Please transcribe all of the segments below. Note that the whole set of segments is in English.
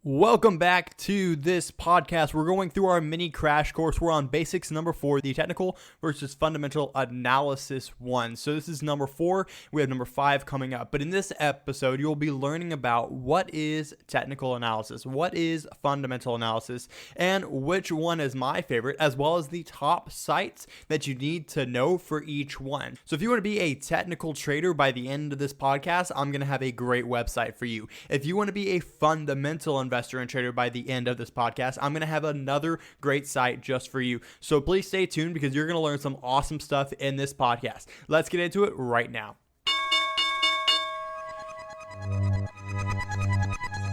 Welcome back to this podcast. We're going through our mini crash course. We're on basics number 4, the technical versus fundamental analysis 1. So this is number 4. We have number 5 coming up. But in this episode, you'll be learning about what is technical analysis, what is fundamental analysis, and which one is my favorite, as well as the top sites that you need to know for each one. So if you want to be a technical trader by the end of this podcast, I'm going to have a great website for you. If you want to be a fundamental investor and trader by the end of this podcast, I'm going to have another great site just for you. So please stay tuned because you're going to learn some awesome stuff in this podcast. Let's get into it right now.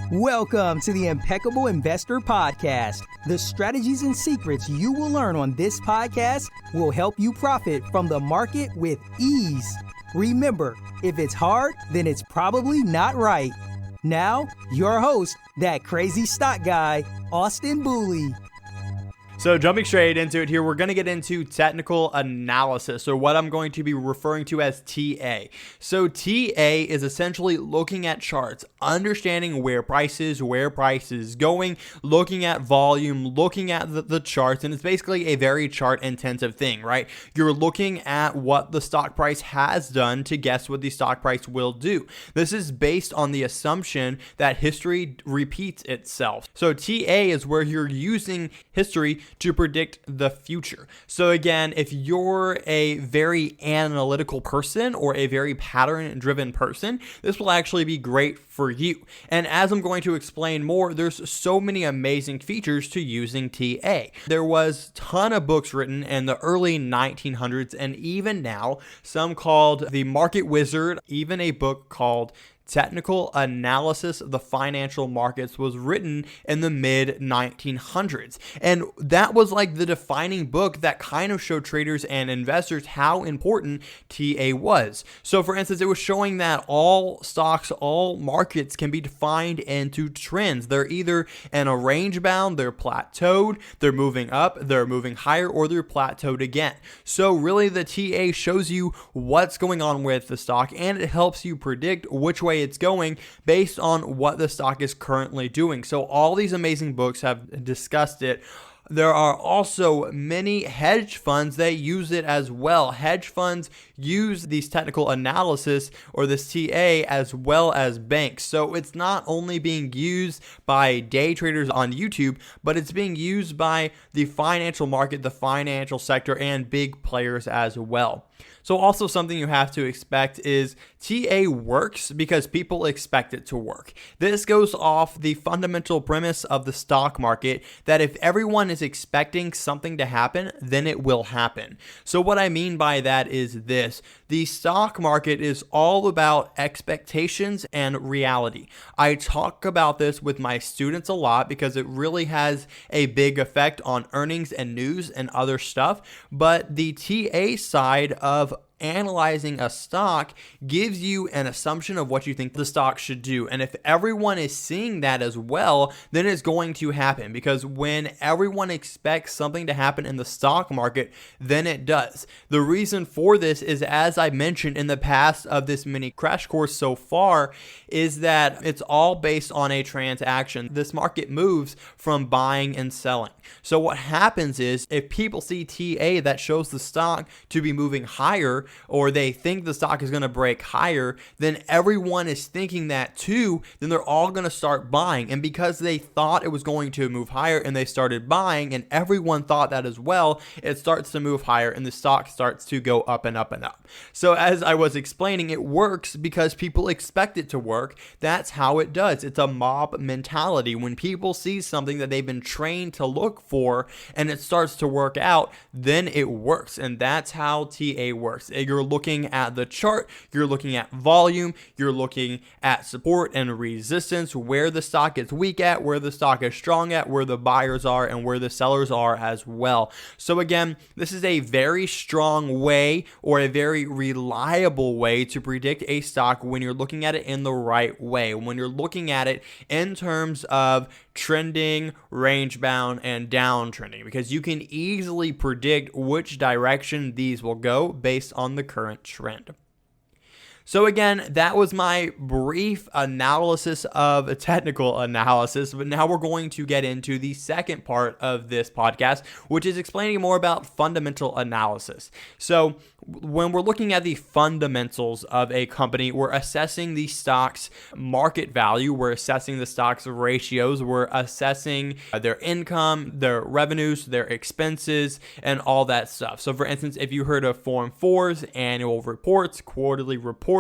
Welcome to the Impeccable Investor Podcast. The strategies and secrets you will learn on this podcast will help you profit from the market with ease. Remember, if it's hard, then it's probably not right. Now, your host, that crazy stock guy, Austin Booley. So jumping straight into it here, we're going to get into technical analysis, or what I'm going to be referring to as TA. So TA is essentially looking at charts, understanding where price is going, looking at volume, looking at the charts, and it's basically a very chart intensive thing, right? You're looking at what the stock price has done to guess what the stock price will do. This is based on the assumption that history repeats itself. So TA is where you're using history to predict the future. So again, if you're a very analytical person or a very pattern-driven person, this will actually be great for you. And as I'm going to explain more, there's so many amazing features to using TA. There was a ton of books written in the early 1900s, and even now, some called The Market Wizard, even a book called Technical Analysis of the Financial Markets was written in the mid 1900s. And that was like the defining book that kind of showed traders and investors how important TA was. So for instance, it was showing that all stocks, all markets can be defined into trends. They're either in a range bound, they're plateaued, they're moving up, they're moving higher, or they're plateaued again. So really the TA shows you what's going on with the stock, and it helps you predict which way it's going based on what the stock is currently doing. So all these amazing books have discussed it. There are also many hedge funds that use it as well. Hedge funds use these technical analysis or this TA as well as banks. So it's not only being used by day traders on YouTube, but it's being used by the financial market, the financial sector, and big players as well. So also something you have to expect is TA works because people expect it to work. This goes off the fundamental premise of the stock market that if everyone is expecting something to happen, then it will happen. So what I mean by that is this: the stock market is all about expectations and reality. I talk about this with my students a lot because it really has a big effect on earnings and news and other stuff. But the TA side of analyzing a stock gives you an assumption of what you think the stock should do. And if everyone is seeing that as well, then it's going to happen, because when everyone expects something to happen in the stock market, then it does. The reason for this is, as I mentioned in the past of this mini crash course so far, is that it's all based on a transaction. This market moves from buying and selling. So what happens is, if people see TA that shows the stock to be moving higher, or they think the stock is going to break higher, then everyone is thinking that too, then they're all going to start buying. And because they thought it was going to move higher and they started buying, and everyone thought that as well, it starts to move higher and the stock starts to go up and up and up. So as I was explaining, it works because people expect it to work. That's how it does. It's a mob mentality. When people see something that they've been trained to look for and it starts to work out, then it works. And that's how TA works. You're looking at the chart, you're looking at volume, you're looking at support and resistance, where the stock is weak at, where the stock is strong at, where the buyers are, and where the sellers are as well. So again, this is a very strong way, or a very reliable way, to predict a stock when you're looking at it in the right way, when you're looking at it in terms of trending, range bound, and downtrending, because you can easily predict which direction these will go based on the current trend. So again, that was my brief analysis of a technical analysis, but now we're going to get into the second part of this podcast, which is explaining more about fundamental analysis. So when we're looking at the fundamentals of a company, we're assessing the stock's market value, we're assessing the stock's ratios, we're assessing their income, their revenues, their expenses, and all that stuff. So for instance, if you heard of Form 4's annual reports, quarterly reportings,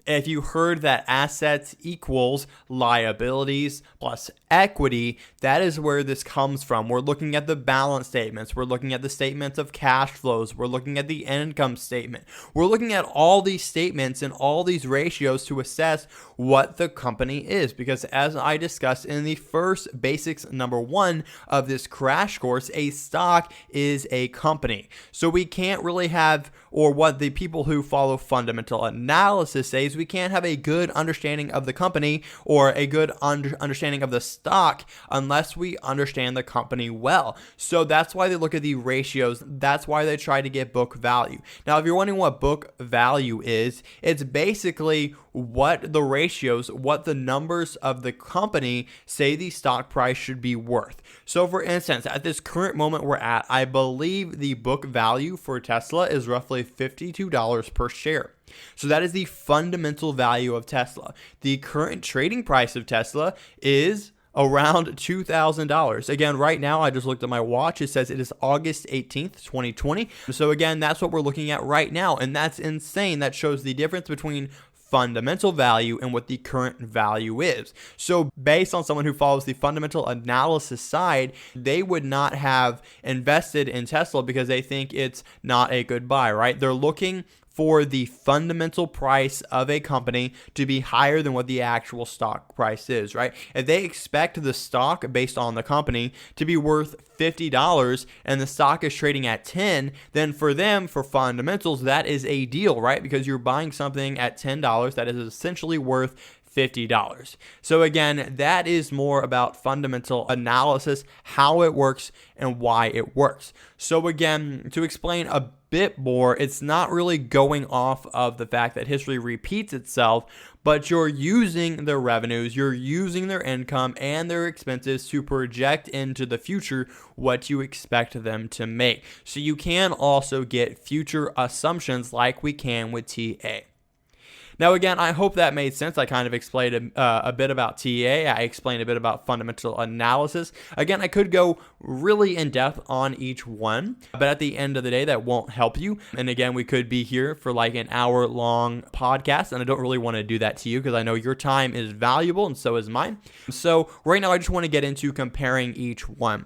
if you heard that assets equals liabilities plus equity, that is where this comes from. We're looking at the balance statements, we're looking at the statements of cash flows, we're looking at the income statement. We're looking at all these statements and all these ratios to assess what the company is, because as I discussed in the first basics number 1 of this crash course, a stock is a company. So we can't really have, or what the people who follow fundamental analysis say is, we can't have a good understanding of the company or a good understanding of the stock unless we understand the company well. So that's why they look at the ratios. That's why they try to get book value. Now, if you're wondering what book value is, it's basically what the ratios, what the numbers of the company say the stock price should be worth. So for instance, at this current moment we're at, I believe the book value for Tesla is roughly $52 per share. So that is the fundamental value of Tesla. The current trading price of Tesla is around $2,000. Again, right now, I just looked at my watch. It says it is August 18th, 2020. So again, that's what we're looking at right now. And that's insane. That shows the difference between fundamental value and what the current value is. So based on someone who follows the fundamental analysis side, they would not have invested in Tesla because they think it's not a good buy, right? They're looking for the fundamental price of a company to be higher than what the actual stock price is, right? If they expect the stock based on the company to be worth $50 and the stock is trading at 10, then for them, for fundamentals, that is a deal, right? Because you're buying something at $10 that is essentially worth $50. So again, that is more about fundamental analysis, how it works and why it works. So again, to explain a bit more, it's not really going off of the fact that history repeats itself, but you're using their revenues, you're using their income and their expenses to project into the future what you expect them to make. So you can also get future assumptions like we can with TA. Now, again, I hope that made sense. I kind of explained a bit about TA. I explained a bit about fundamental analysis. Again, I could go really in depth on each one, but at the end of the day, that won't help you. And again, we could be here for like an hour-long podcast, and I don't really want to do that to you because I know your time is valuable and so is mine. So right now, I just want to get into comparing each one.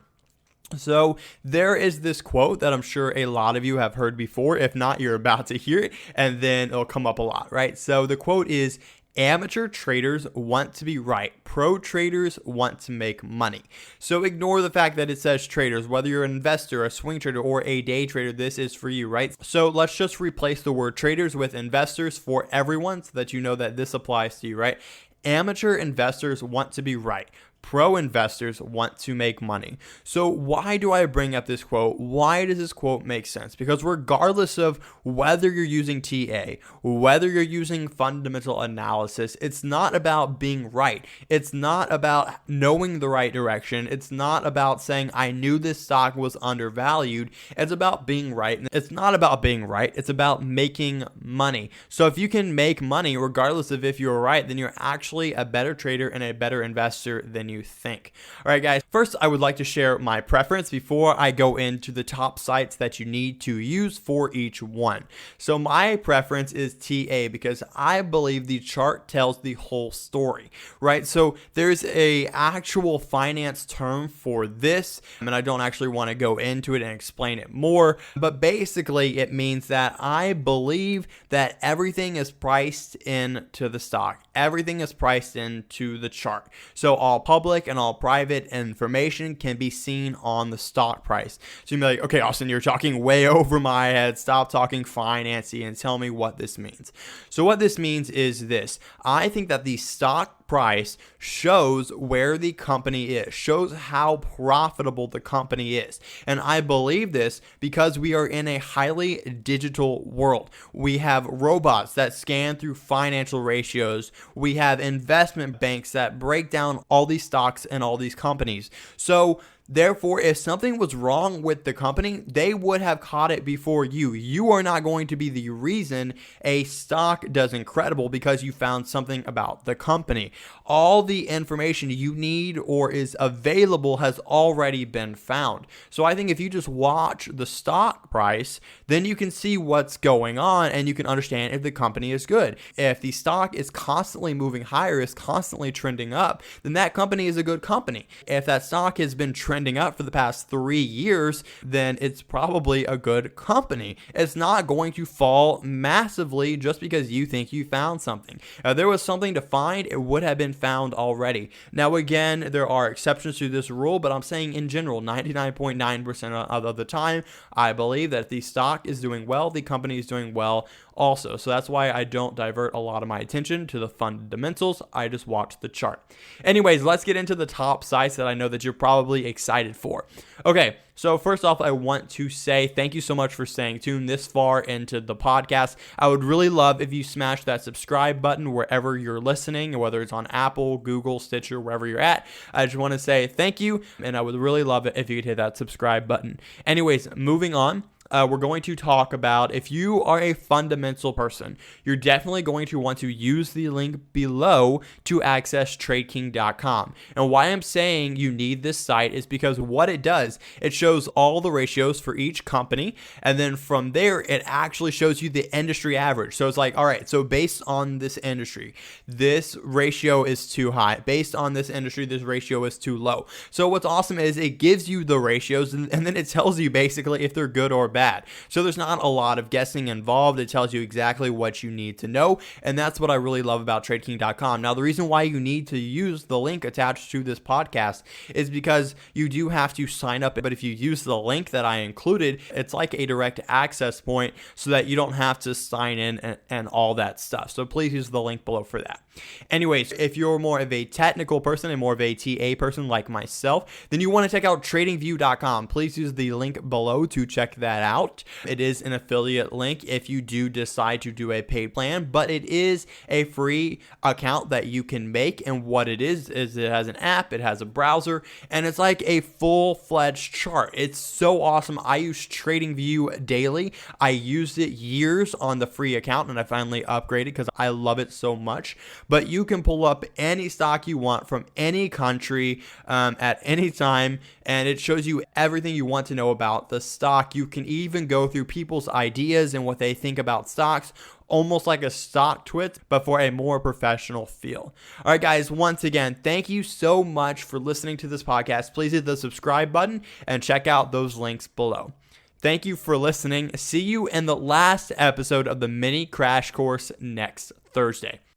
So there is this quote that I'm sure a lot of you have heard before. If not, you're about to hear it, and then it'll come up a lot, right? So the quote is, amateur traders want to be right. Pro traders want to make money. So ignore the fact that it says traders. Whether you're an investor, a swing trader, or a day trader, this is for you, right? So let's just replace the word traders with investors for everyone so that you know that this applies to you, right? Amateur investors want to be right. Pro investors want to make money. So why do I bring up this quote? Why does this quote make sense? Because regardless of whether you're using TA, whether you're using fundamental analysis, it's not about being right. It's not about knowing the right direction. It's not about saying, I knew this stock was undervalued. It's about being right. It's not about being right. It's about making money. So if you can make money, regardless of if you're right, then you're actually a better trader and a better investor than you think. All right, guys. First, I would like to share my preference before I go into the top sites that you need to use for each one. So my preference is TA because I believe the chart tells the whole story, right? So there's a actual finance term for this, and I don't actually want to go into it and explain it more, but basically it means that I believe that everything is priced into the stock. Everything is priced into the chart. So all public and all private information can be seen on the stock price. So you'd be like, okay, Austin, you're talking way over my head. Stop talking financy and tell me what this means. So what this means is this. I think that the stock stock price shows where the company is, shows how profitable the company is. And I believe this because we are in a highly digital world. We have robots that scan through financial ratios. We have investment banks that break down all these stocks and all these companies. So therefore, if something was wrong with the company, they would have caught it before you. You are not going to be the reason a stock does incredible because you found something about the company. All the information you need or is available has already been found. So I think if you just watch the stock price, then you can see what's going on and you can understand if the company is good. If the stock is constantly moving higher, is constantly trending up, then that company is a good company. If that stock has been trending up for the past 3 years, then it's probably a good company. It's not going to fall massively just because you think you found something. If there was something to find, it would have been found already. Now, again, there are exceptions to this rule, but I'm saying in general, 99.9% of the time, I believe that if the stock is doing well, the company is doing well also. So that's why I don't divert a lot of my attention to the fundamentals. I just watch the chart. Anyways, let's get into the top sites that I know that you're probably excited for. Okay, so first off, I want to say thank you so much for staying tuned this far into the podcast. I would really love if you smash that subscribe button wherever you're listening, whether it's on Apple, Google, Stitcher, wherever you're at. I just want to say thank you, and I would really love it if you could hit that subscribe button. Anyways, moving on. We're going to talk about if you are a fundamental person, you're definitely going to want to use the link below to access TradeKing.com. And why I'm saying you need this site is because what it does, it shows all the ratios for each company. And then from there, it actually shows you the industry average. So it's like, all right, so based on this industry, this ratio is too high. Based on this industry, this ratio is too low. So what's awesome is it gives you the ratios and then it tells you basically if they're good or bad. So there's not a lot of guessing involved. It tells you exactly what you need to know. And that's what I really love about TradeKing.com. Now, the reason why you need to use the link attached to this podcast is because you do have to sign up. But if you use the link that I included, it's like a direct access point so that you don't have to sign in and all that stuff. So please use the link below for that. Anyways, if you're more of a technical person and more of a TA person like myself, then you want to check out TradingView.com. Please use the link below to check that out. It is an affiliate link if you do decide to do a paid plan, but it is a free account that you can make. And what it is it has an app, it has a browser, and it's like a full-fledged chart. It's so awesome. I use TradingView daily. I used it years on the free account, and I finally upgraded because I love it so much. But you can pull up any stock you want from any country at any time, and it shows you everything you want to know about the stock. You can even go through people's ideas and what they think about stocks, almost like a stock twit, but for a more professional feel. All right, guys, once again, thank you so much for listening to this podcast. Please hit the subscribe button and check out those links below. Thank you for listening. See you in the last episode of the mini crash course next Thursday.